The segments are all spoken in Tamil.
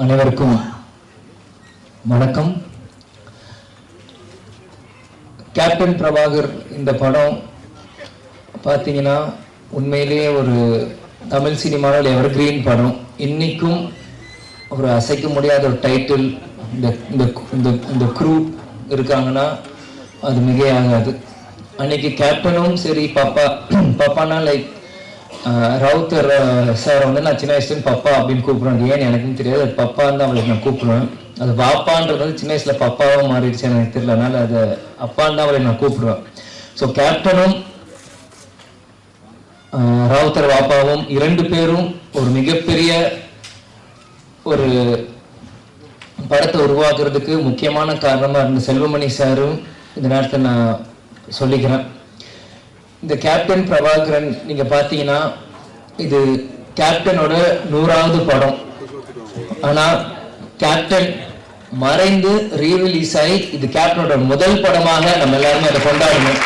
அனைவருக்கும் வணக்கம். கேப்டன் பிரபாகர் இந்த படம் பார்த்தீங்கன்னா உண்மையிலேயே ஒரு தமிழ் சினிமாவில் எவர் கிரீன் படம். இன்னைக்கும் ஒரு அசைக்க முடியாத ஒரு டைட்டில். இந்த குரூ இருக்காங்கன்னா அது மிகையாகாது. அன்னைக்கு கேப்டனும் சரி, பாப்பானா லைக் ராவுத்தர் சார் வந்து நான் சின்ன வயசுலேருந்து பப்பா அப்படின்னு கூப்பிடுவேன். ஏன்னு எனக்கும் தெரியாது, அது பப்பான்னு தான் அவளுக்கு நான் கூப்பிடுவேன். அது பாப்பான்றது வந்து சின்ன வயசுல பப்பாவும் மாறிடுச்சு எனக்கு தெரியல, அதனால அது அப்பான்னு தான் அவளை நான் கூப்பிடுவேன். ஸோ கேப்டனும் ராவுத்தர் பாப்பாவும் இரண்டு பேரும் ஒரு மிகப்பெரிய ஒரு படத்தை உருவாக்குறதுக்கு முக்கியமான காரணமா இருந்த செல்வமணி சாரும் இந்த நேரத்தில் நான் சொல்லிக்கிறேன். இந்த கேப்டன் பிரபாகரன் நீங்க பாத்தீங்கன்னா இது கேப்டனோட 100வது படம். ஆனா கேப்டன் மறைந்து ரீரிலீஸ் ஆகி இது கேப்டனோட முதல் படமாக நம்ம எல்லாருமே அதை கொண்டாடணும்.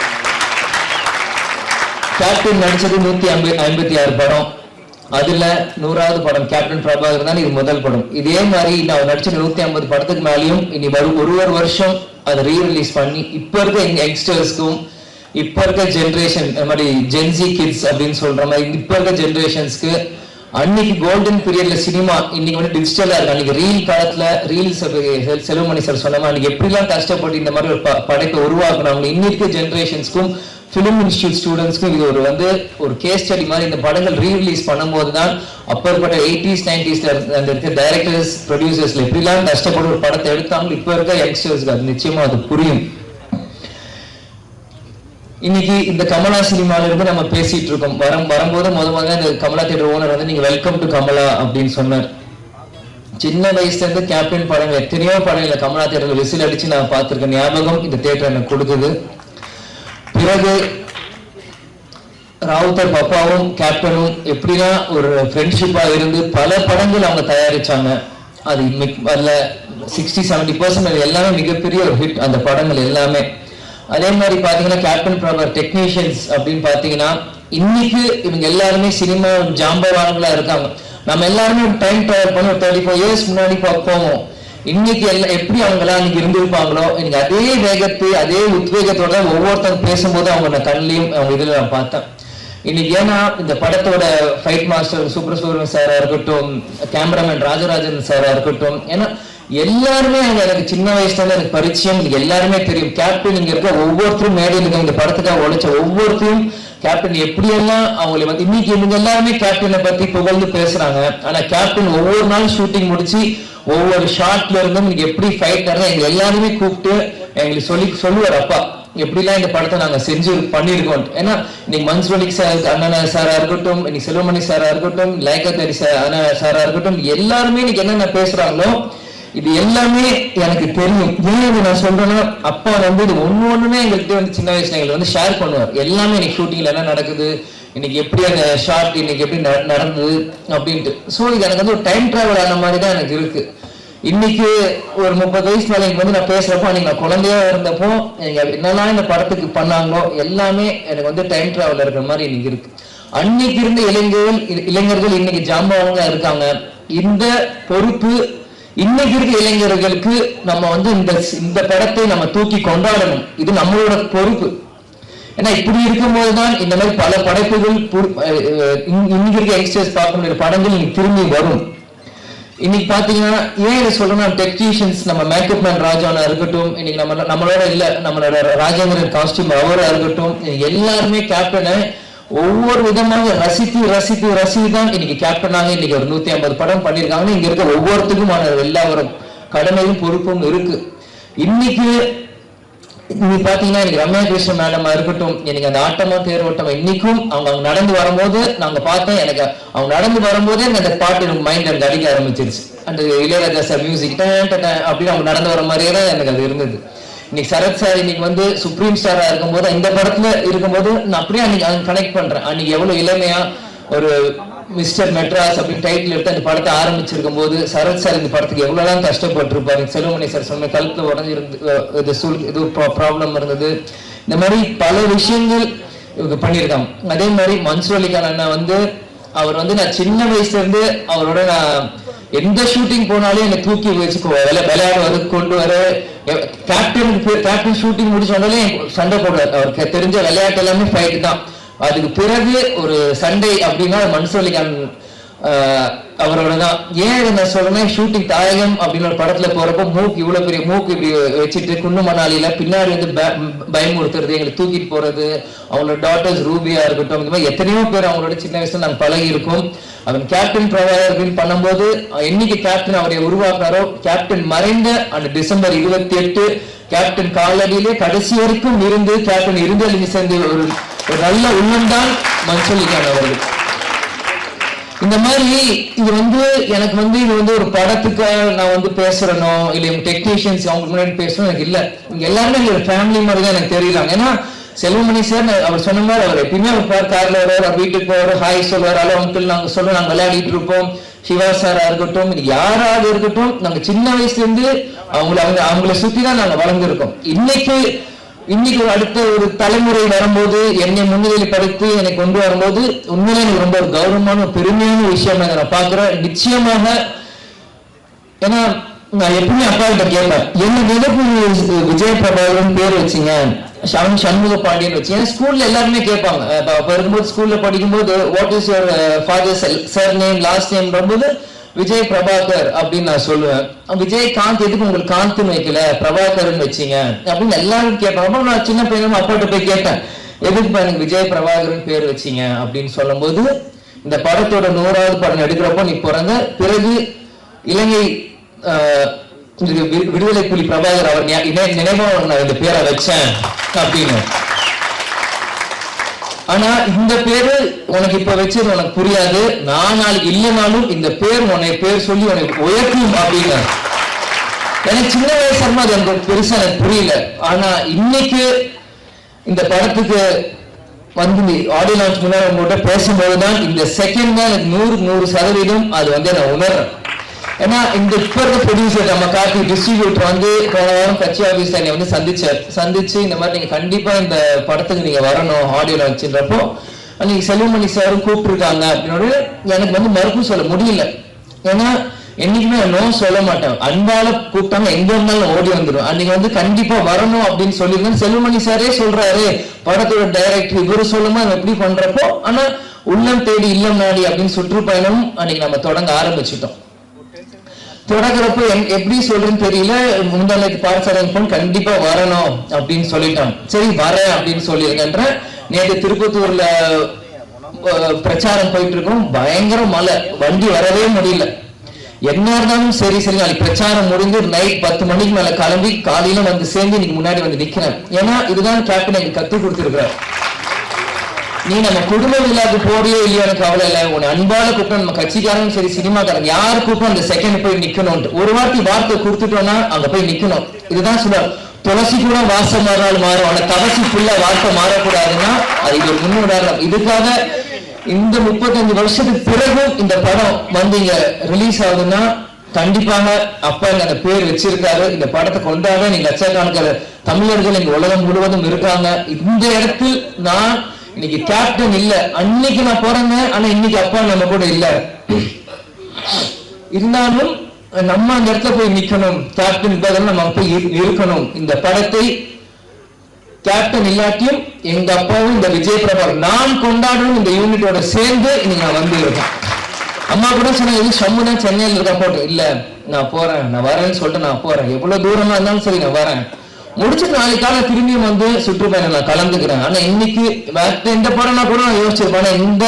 கேப்டன் நடிச்சது 156 படம், அதுல 100வது படம் கேப்டன் பிரபாகரன் தான் இது முதல் படம். இதே மாதிரி நான் நடிச்ச 150 படத்துக்கு மேலேயும் இனி வரும் ஒரு வருஷம் அதை ரீரிலீஸ் பண்ணி இப்ப இருக்க யங்ஸ்டர்ஸ்க்கும் இப்ப இருக்க ஜென்ரேஷன் மாதிரி ஜென்சி கிட்ஸ் அப்படின்னு சொல்ற மாதிரி இப்ப இருக்க ஜென்ரேஷன்ஸ்க்கு அன்னைக்கு கோல்டன் பீரியட்ல சினிமா இன்னைக்கு வந்து டிஜிட்டலா இருக்கு. அன்னைக்கு ரீல் காலத்துல ரீல்ஸ் செல்வமணி சார் சொன்ன மாதிரி அன்னைக்கு எப்படிலாம் கஷ்டப்பட்டு இந்த மாதிரி ஒரு படைப்பை உருவாக்குனாங்க. இன்னைக்கு ஜென்ரேஷன்ஸ்க்கும் பிலிம் இன்ஸ்டியூட் ஸ்டூடெண்ட்ஸ்க்கும் இது ஒரு வந்து ஒரு கேஸ் ஸ்டடி மாதிரி. இந்த படங்கள் ரீரிலீஸ் பண்ணும்போது தான் அப்பற்பட்ட 80s 90s அந்த இருக்க டைரக்டர்ஸ் ப்ரொடியூசர்ஸ்ல எப்படிலாம் கஷ்டப்பட்டு ஒரு படத்தை எடுத்தாங்க இப்ப இருக்க யங்ஸ்டர்ஸ்க்கு அது நிச்சயமா அது புரியும். இன்னைக்கு இந்த கமலா சினிமால இருந்து நம்ம பேசிட்டு இருக்கோம். வரும்போது முதல்ல இந்த கமலா தியேட்டர் ஓனர் வந்து நீங்க வெல்கம் டு கமலா அப்படின்னு சொன்னார். சின்ன வயசுல இருந்து கேப்டன் படங்கள் எத்தனையோ படங்கள் கமலா தியேட்டர்ல விசில் அடிச்சு நான் பார்த்திருக்கேன். ஞாபகம் இந்த தியேட்டர் எனக்கு கொடுக்குது. பிறகு ராவுத்தர் பப்பாவும் கேப்டனும் எப்படின்னா ஒரு ஃப்ரெண்ட்ஷிப்பா இருந்து பல படங்கள் அவங்க தயாரிச்சாங்க. அது அதுல 60-70% எல்லாமே மிகப்பெரிய ஒரு ஹிட் அந்த படங்கள் எல்லாமே. அதே மாதிரி பாத்தீங்கன்னா கேப்டன் பிரபாகர் டெக்னீஷியன்ஸ் அப்படின்னு பாத்தீங்கன்னா இன்னைக்கு இவங்க எல்லாருமே சினிமா ஜாம்பவான்களா இருக்காங்க. நம்ம எல்லாருமே டைம் டிராவல் பண்ணி ஒரு 34 years முன்னாடி போவோம். இன்னைக்கு எல்லாம் எப்படி அவங்களாம் இன்னைக்கு இருந்திருப்பாங்களோ இன்னைக்கு அதே வேகத்தை அதே உத்வேகத்தோட ஒவ்வொருத்தரும் பேசும்போது அவங்க கண்ணிலையும் அவங்க இதுல நான் பார்த்தேன். இன்னைக்கு ஏன்னா இந்த படத்தோட ஃபைட் மாஸ்டர் சுப்ரசூரன் சாரா இருக்கட்டும், கேமராமேன் ராஜராஜன் சாரா இருக்கட்டும், ஏன்னா எல்லாருமே அவங்க எனக்கு சின்ன வயசுல இருந்து எனக்கு பரிச்சயம். எல்லாருமே தெரியும். கேப்டன் இங்க இருக்க ஒவ்வொருத்தரும் மேடையில் இருக்க இந்த படத்துக்காக உழைச்ச ஒவ்வொருத்தரும் கேப்டன் எப்படியெல்லாம் அவங்களை வந்து இன்னைக்கு இவங்க எல்லாருமே கேப்டனை பத்தி புகழ்ந்து பேசுறாங்க. ஆனா கேப்டன் ஒவ்வொரு நாள் ஷூட்டிங் முடிச்சு ஒவ்வொரு ஷாட்ல இருந்தும் நீங்க எப்படி ஃபைட் நடந்தா எங்க எல்லாருமே கூப்பிட்டு எங்களுக்கு சொல்லுவார், அப்பா எப்படிலாம் இந்த படத்தை நாங்க செஞ்சு பண்ணிருக்கோம். ஏன்னா இன்னைக்கு மன்சுவலிக் சார் அண்ணா சாரா இருக்கட்டும், இன்னைக்கு செல்வமணி சாரா இருக்கட்டும், லைகத்தரி அண்ணா சாரா இருக்கட்டும், எல்லாருமே இன்னைக்கு என்னென்ன பேசுறாங்களோ இது எல்லாமே எனக்கு தெரியும். ஏன் நான் சொல்றேன்னா அப்பா வந்து இது ஒண்ணுமே எங்கள்கிட்ட வந்து சின்ன வயசுல எங்களுக்கு வந்து ஷேர் பண்ணுவார். எல்லாமே இன்னைக்கு ஷூட்டிங்ல என்ன நடக்குது, இன்னைக்கு எப்படி அந்த ஷார்ட் இன்னைக்கு எப்படி நடந்தது அப்படின்ட்டு. ஸோ இது எனக்கு வந்து ஒரு டைம் டிராவல் ஆன மாதிரி தான் எனக்கு இருக்கு. இன்னைக்கு ஒரு 30 வயசு மேல எனக்கு வந்து நான் பேசுறப்போ அன்னைக்கு நான் குழந்தையா இருந்தப்போ எனக்கு என்னெல்லாம் இந்த படத்துக்கு பண்ணாங்களோ எல்லாமே எனக்கு வந்து டைம் டிராவல் இருக்கிற மாதிரி இன்னைக்கு இருக்கு. அன்னைக்கு இருந்த இளைஞர்கள் இன்னைக்கு ஜாம்பவான்களா இருக்காங்க. இந்த பொறுப்பு இன்னைக்கு இருக்க இளைஞர்களுக்கு நம்ம வந்து இந்த படத்தை நம்ம தூக்கி கொண்டாடணும். இது நம்மளோட பொறுப்பு. ஏன்னா இப்படி இருக்கும்போதுதான் இந்த மாதிரி பல படைப்புகள் இன்னைக்கு இருக்க யங்ஸ்டர்ஸ் பார்க்க முடியாத படங்கள் இன்னைக்கு திரும்பி வரும். இன்னைக்கு பாத்தீங்கன்னா ஏன் இதை சொல்றேன்னா டெக்னீஷியன்ஸ் நம்ம மேக்கப் மேன் ராஜானா இருக்கட்டும், இன்னைக்கு நம்மளோட இல்ல நம்மளோட ராஜேந்திரன் காஸ்டியூம் அவரா இருக்கட்டும், எல்லாருமே கேப்டனை ஒவ்வொரு விதமாக ரசித்து தான் இன்னைக்கு கேப்டனாக இன்னைக்கு ஒரு 150 படம் பண்ணிருக்காங்க. இங்க இருக்க ஒவ்வொருத்துக்குமான எல்லா ஒரு கடமையும் பொறுப்பும் இருக்கு. இன்னைக்கு நீங்க பாத்தீங்கன்னா இன்னைக்கு ரம்யா கிருஷ்ணன் மேடமா இருக்கட்டும், எனக்கு அந்த ஆட்டமா தேரோட்டம் இன்னைக்கும் அவங்க நடந்து வரும்போது நாங்க பார்த்தேன். எனக்கு அவங்க நடந்து வரும்போதே அந்த பாட்டு எனக்கு மைண்ட் எனக்கு அடிக்க ஆரம்பிச்சிருச்சு. அந்த இளையராஜா சார் மியூசிக் அப்படின்னு அவங்க நடந்து வர மாதிரியே தான் எனக்கு அது இருந்தது. இன்னைக்கு சரத் சார் இன்னைக்கு வந்து சுப்ரீம் ஸ்டாரா இருக்கும்போது இந்த படத்துல இருக்கும்போது நான் அப்படியே அன்னைக்கு கனெக்ட் பண்றேன். அன்னைக்கு எவ்வளவு இளமையா ஒரு மிஸ்டர் மெட்ராஸ் அப்படின்னு டைட்டில் எடுத்து அந்த படத்தை ஆரம்பிச்சிருக்கும் போது சரத் சார் இந்த படத்துக்கு எவ்வளவுதான் கஷ்டப்பட்டிருப்பாரு. செல்வமணி சார் சொன்ன கழுத்துல உடஞ்சிருந்து இது ப்ராப்ளம் இருந்தது. இந்த மாதிரி பல விஷயங்கள் இவங்க பண்ணியிருக்காங்க. அதே மாதிரி மன்சூர் அலிகான் அண்ணா வந்து அவர் வந்து நான் சின்ன வயசுல இருந்து அவரோட நான் எந்த ஷூட்டிங் போனாலும் என்னை தூக்கி வச்சுக்கோ, விளையாடுவாரு, கொண்டு வர. கேப்டன் ஷூட்டிங் முடிச்சு வந்தாலே சண்டை போடுவார். அவருக்கு தெரிஞ்ச விளையாட்டு எல்லாமே ஃபைட் தான். அதுக்கு பிறகு ஒரு சண்டை அப்படின்னா மன்சூர்லிகான் அவரோட தான். ஏன் நான் சொல்றேன், ஷூட்டிங் தாயகம் அப்படின்னு ஒரு படத்துல போறப்போ மூக்கு இவ்வளவு பெரிய மூக்கு இப்படி வச்சுட்டு குன்னு மணாலியில பின்னாடி வந்து பயமுறுத்துறது, எங்களை தூக்கிட்டு போறது, அவங்களோட டாட்டர்ஸ் ரூபியா இருக்கட்டும், இந்த மாதிரி எத்தனையோ பேர் அவங்களோட சின்ன வயசுல நாங்கள் பழகி இருக்கோம். அவன் கேப்டன் பிரபாகர் பண்ணும்போது என்னைக்கு கேப்டன் அவரை உருவாக்குறாரோ, கேப்டன் மறைந்த அந்த டிசம்பர் 28 கேப்டன் காலடியிலே கடைசி வரைக்கும் இருந்து கேப்டன் இருந்து சேர்ந்து ஒரு நல்ல உள்ளம்தான் மன்சூர்லிகான் அவர்கள். இந்த மாதிரி இது வந்து எனக்கு வந்து இது வந்து ஒரு படத்துக்கு நான் வந்து பேசுறனோ இல்ல டெக்னீஷியன்ஸ் அவங்க முன்னாடி பேசணும் எனக்கு இல்ல. இங்க எல்லாருமே ஒரு ஃபேமிலி மாதிரி தான் எனக்கு தெரியலாம். ஏன்னா செல்வமணி சார் அவர் சொன்ன மாதிரி அவர் எப்பயுமே அவர் கார்ல வருவார், அவர் வீட்டுக்கு போவார், ஹாய் சொல்வார், ஹலோ அங்கிள் நாங்க சொல்லுவோம், நாங்க விளையாடிட்டு இருப்போம். சிவா சாரா இருக்கட்டும், யாராவது இருக்கட்டும், நாங்க சின்ன வயசுல இருந்து அவங்கள சுத்தி தான் நாங்க வளர்ந்துருக்கோம். இன்னைக்கு அடுத்த ஒரு தலைமுறை வரும்போது என்னை முன்னிலைப்படுத்தி என்னை கொண்டு வரும்போது உண்மையிலே எனக்கு ரொம்ப ஒரு கௌரவமான பெருமையான விஷயம் நான் பாக்குறேன். நிச்சயமாக ஏன்னா நான் எப்பவுமே அப்பா கிட்ட கேட்பேன், என்ன நினைப்பு விஜய் பிரபாகரன் பேர் வச்சீங்க, சண்முக பாண்டியன் வச்சீங்க. ஸ்கூல்ல எல்லாருமே கேட்பாங்க. அப்ப இருக்கும்போது ஸ்கூல்ல படிக்கும்போது what is your father sir name last name வரும்போது விஜய் பிரபாகர் அப்படின்னு நான் சொல்லுவேன். விஜயகாந்த் எதுக்கு உங்களுக்கு காந்த்னு வைக்கல, பிரபாகர்னு வச்சீங்க அப்படின்னு எல்லாரும் கேட்பாங்க. நான் சின்ன பையனும் அப்பாட்ட போய் கேட்டேன், எதுக்கு எனக்கு விஜய் பிரபாகரன் பேர் வச்சீங்க அப்படின்னு சொல்லும் போது, இந்த படத்தோட 100வது படம் எடுக்கிறப்போ நீ பிறந்த பிறகு இலங்கை விடுதலை புலி பிரபாகர் அவர் நினைவாக நான் இந்த பேரை வச்சேன் அப்படின்னு. ஆனா இந்த பேரு உனக்கு இப்ப வச்சது உனக்கு புரியாது, நான் நாளைக்கு இல்லைனாலும் இந்த பேர் உன்னை பேர் சொல்லி உனக்கு உயர்த்தும் அப்படின்னு. எனக்கு சின்ன வயசுமா அது எனக்கு பெருசா எனக்கு புரியல. ஆனா இன்னைக்கு இந்த படத்துக்கு வந்து ஆடியோ லான்ச் முன்னாடி உங்கள்கிட்ட பேசும்போதுதான் இந்த செகண்ட் தான் எனக்கு 100% அது வந்து நான் உணர்றேன். ஏன்னா இந்த இப்ப இருக்க ப்ரொடியூசர் நம்ம கார்த்தி டிஸ்ட்ரிபியூட்டர் வந்து போன வாரம் கட்சி ஆபீஸ் என்னை வந்து சந்திச்சு இந்த மாதிரி நீங்க கண்டிப்பா இந்த படத்துக்கு நீங்க வரணும் ஆடியோ லான்ச்ன்றப்போ அன்னைக்கு செல்வமணி சாரும் கூப்பிட்டுருக்காங்க அப்படின்னு எனக்கு வந்து மறுப்பு சொல்ல முடியல. ஏன்னா என்னைக்குமே நோ சொல்ல மாட்டேன், அன்பால கூப்பிட்டாங்க எங்க இருந்தாலும் ஓடி வந்துடும். அன்னைக்கு வந்து கண்டிப்பா வரணும் அப்படின்னு சொல்லியிருந்தேன். செல்வமணி சாரே சொல்றாரு, படத்தோட டைரக்டர் இவரு சொல்லுமா எப்படி பண்றப்போ, ஆனா உள்ளம் தேடி இல்லம் நாடி அப்படின்னு சுற்றுப்பயணம் அன்னைக்கு நம்ம தொடங்க ஆரம்பிச்சுட்டோம். தொடங்குறப்ப எப்படி சொல்றேன்னு தெரியல, முந்தாளைக்கு பார்த்து கண்டிப்பா வரணும் அப்படின்னு சொல்லிட்டான். சரி வரேன் அப்படின்னு சொல்லிருக்கேன்ற. நேற்று திருப்பத்தூர்ல பிரச்சாரம் போயிட்டு இருக்கோம், பயங்கர மழை, வண்டி வரவே முடியல. என்ன இருந்தாலும் சரி நாளைக்கு பிரச்சாரம் முடிந்து நைட் 10 மணிக்கு மேல கிளம்பி காலையில வந்து சேர்ந்து இன்னைக்கு முன்னாடி வந்து நிக்கிறேன். ஏன்னா இதுதான் கேப்டன் எனக்கு கத்து கொடுத்துருக்கிறார். நீ நம்ம குடும்ப விழாக்கு போறியோ இல்லையோ எனக்கு கவலை இல்லை, உன்னை அன்பால கூப்பிட்டோம், நம்ம கட்சிக்காரங்க சரி சினிமாக்காரங்க யாரு கூப்பிட்டோம் அந்த செகண்ட் போய் நிக்கணும். ஒரு வார்த்தை கொடுத்துட்டோம்னா அங்க போய் நிக்கணும். இதுதான் சொல்றாரு, துளசி கூட வாசம் மாறினாலும் மாறும், ஆனா தவசி ஃபுல்லா வார்த்தை மாறக்கூடாதுன்னா அது ஒரு முன்னுதாரணம். இதுக்காக இந்த 35 வருஷத்துக்கு பிறகு இந்த படம் வந்து இங்க ரிலீஸ் ஆகுதுன்னா கண்டிப்பாக அப்பா அந்த பேர் வச்சிருக்காரு. இந்த படத்தை கொண்டாட நீங்க லட்சக்கணக்கான தமிழர்கள் இங்க உலகம் முழுவதும் இருக்காங்க. இந்த இடத்தில் நான் இன்னைக்கு கேப்டன் இல்ல, அன்னைக்கு நான் பிறந்தேன், ஆனா இன்னைக்கு அப்பா நம்ம கூட இல்ல. இருந்தாலும் நம்ம அந்த இடத்துல போய் நிக்கணும், கேப்டன் நம்ம போய் இருக்கணும். இந்த படத்தை கேப்டன் இல்லாட்டியும் எங்க அப்பாவும் இந்த விஜய் பிரபாகர் நான் கொண்டாடணும் இந்த யூனிட்டோட சேர்ந்து இன்னைக்கு நான் வந்து இருக்கேன். அம்மா கூட சொன்னாங்க, சம்முனா சென்னையில் இருக்கா போட்டு, இல்ல நான் போறேன், நான் வரேன்னு சொல்லிட்டு நான் போறேன், எவ்வளவு தூரமா இருந்தாலும் சரி நான் வரேன். முடிச்சுட்டு நாளைக்கு காலை திரும்பியும் வந்து சுற்றுப்பயணம் நான் கலந்துக்கிறேன். ஆனா இன்னைக்கு எந்த படம்னா கூட நான் யோசிச்சிருப்பேன், இந்த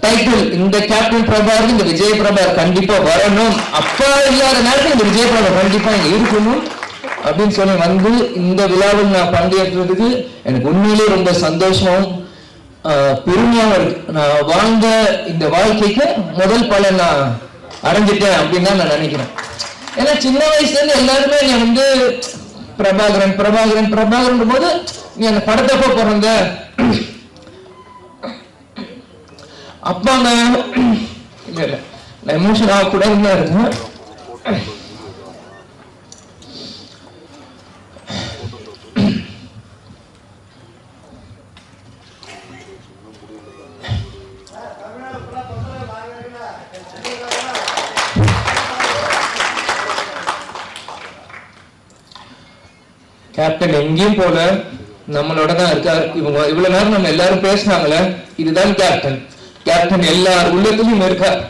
டைட்டில் இந்த கேப்டன் பிரபாகர் இந்த விஜய் பிரபாகர் கண்டிப்பா வரணும், அப்பா இல்லாத நேரத்தில் இந்த விஜய் பிரபாகர் கண்டிப்பா இங்க இருக்கணும் அப்படின்னு சொல்லி வந்து இந்த விழாவில் நான் பங்கேற்றதுக்கு எனக்கு உண்மையிலேயே ரொம்ப சந்தோஷமும் பெருமையாவும் இருக்கு. நான் வாழ்ந்த இந்த வாழ்க்கைக்கு முதல் பலன் நான் அடைஞ்சிட்டேன் அப்படின்னு தான் நான் நினைக்கிறேன். ஏன்னா சின்ன வயசுல இருந்து எல்லாருமே நீ வந்து பிரபாகரன் பிரபாகரன் பிரபாகரன் போது நீ அந்த படத்தப்ப பிறந்த அப்பாங்க இல்ல இல்ல நான் எமோஷன் ஆகக்கூடாதுன்னு தான் இருக்கேன். கேப்டன் எங்கேயும் போல, நம்மளோட தான் இருக்காரு. இவங்க இவ்வளவு நேரம் நம்ம எல்லாரும் பேசினாங்களே, இதுதான் கேப்டன். கேப்டன் எல்லார் உள்ளத்திலும் இருக்கார்.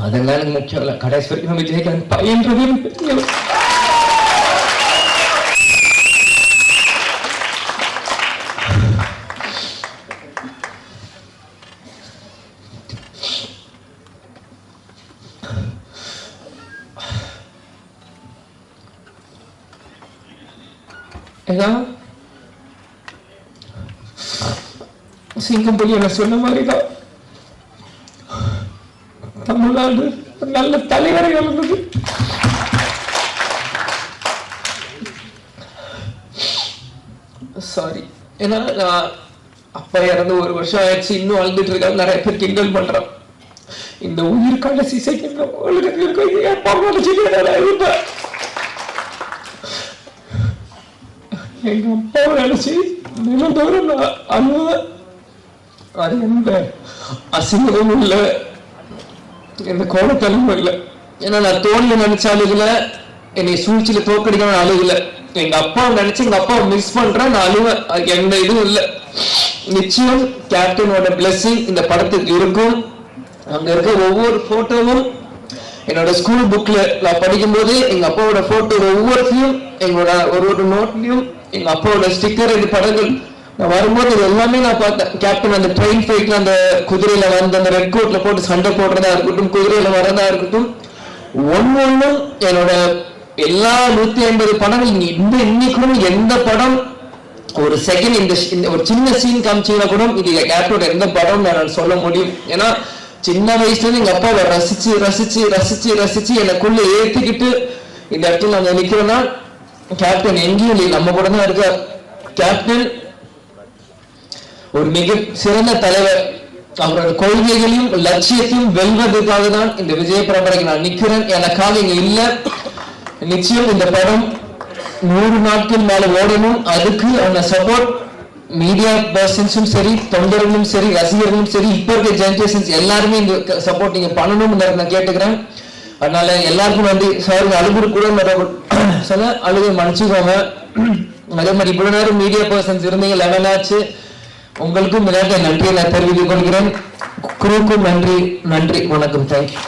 அதெல்லாம் எனக்கு முக்கியம் இல்லை. கடைசி வரைக்கும் விஜயகாந்த் பையன்றது சிங்கம் புலி என்ன சொன்ன மாதிரிதான் தமிழ்நாடு நல்ல தலைவரை இருந்தது. சாரி, ஏன்னா அப்பா இறந்து 1 வருஷம் ஆயிடுச்சு, இன்னும் அழுதுட்டு இருக்காங்க. நிறைய பேர் கிண்டல் பண்றான். இந்த உயிர் கடைசி செகண்ட் எங்க அப்பாவை நினைச்சு நிலந்தோறும் அழுவேன். அது எந்த அசிங்கமும் இல்லை, எந்த கோபத்தனமும் இல்லை. ஏன்னா நான் தோல்ல நினைச்ச அழுகல, என்னை சூழ்ச்சியில தோக்கடிக்க அழுகல. எங்க அப்பாவை நினைச்சு எங்க அப்பாவை மிஸ் பண்றேன், நான் அழுவேன். எந்த இதுவும் இல்லை. நிச்சயம் கேப்டனோட பிளெஸிங் இந்த படத்துக்கு இருக்கும். அங்க இருக்க ஒவ்வொரு போட்டோவும் என்னோட ஸ்கூல் புக்ல நான் படிக்கும் போது எங்க அப்பாவோட போட்டோ ஒவ்வொருத்தையும் எங்களோட ஒரு நோட்லயும் எங்க அப்பாவோட ஸ்டிக்கர், இந்த படங்கள் நான் வரும்போது இது எல்லாமே நான் பார்த்தேன். கேப்டன் அந்த ட்ரெயின் ஃபைட்ல அந்த குதிரையில வந்து அந்த ரெட் கோட்ல போட்டு சண்டை போடுறதா இருக்கட்டும், குதிரையில வரதா இருக்கட்டும், ஒன்னொன்னும் என்னோட எல்லா 150 படங்கள் இன்னைக்கும் எந்த படம் ஒரு செகண்ட் இந்த ஒரு சின்ன சீன் காமிச்சீங்கன்னா கூட இது கேப்டனோட எந்த படம் நான் சொல்ல முடியும். ஏன்னா சின்ன வயசுல இருந்து எங்க அப்பாவை ரசிச்சு ரசிச்சு ரசிச்சு ரசிச்சு எனக்குள்ள ஏத்திக்கிட்டு இந்த இடத்துல நாங்க நிக்கிறோம்னா கேப்டன் எங்கேயும் இல்லை, நம்ம கூட தான் இருக்கார். கேப்டன் ஒரு மிக சிறந்த தலைவர். அவரோட கொள்கைகளையும் லட்சியத்தையும் வெல்வதற்காக தான் இந்த விஜய பரம்பரைக்கு நான் நிக்கிறேன். எனக்காக இங்க இல்ல. நிச்சயம் இந்த படம் 100 நாட்கள் மேல ஓடணும். அதுக்கு அந்த சப்போர்ட் மீடியா பர்சன்ஸும் சரி, தொண்டர்களும் சரி, ரசிகர்களும் சரி, இப்ப இருக்க ஜெனரேஷன்ஸ் எல்லாருமே இந்த சப்போர்ட் நீங்க பண்ணணும்னு நான் கேட்டுக்கிறேன். அதனால எல்லாருக்கும் நன்றி. சார் அழுகுறு கூட சொல்ல அழுகை மன்னிச்சுக்கோங்க. அதே மாதிரி இவ்வளவு நேரம் மீடியா பர்சன்ஸ் இருந்தீங்க, 11 ஆச்சு. உங்களுக்கும் நன்றியை நான் தெரிவித்துக் கொள்கிறேன். குருவுக்கும் நன்றி. வணக்கம். தேங்க்யூ.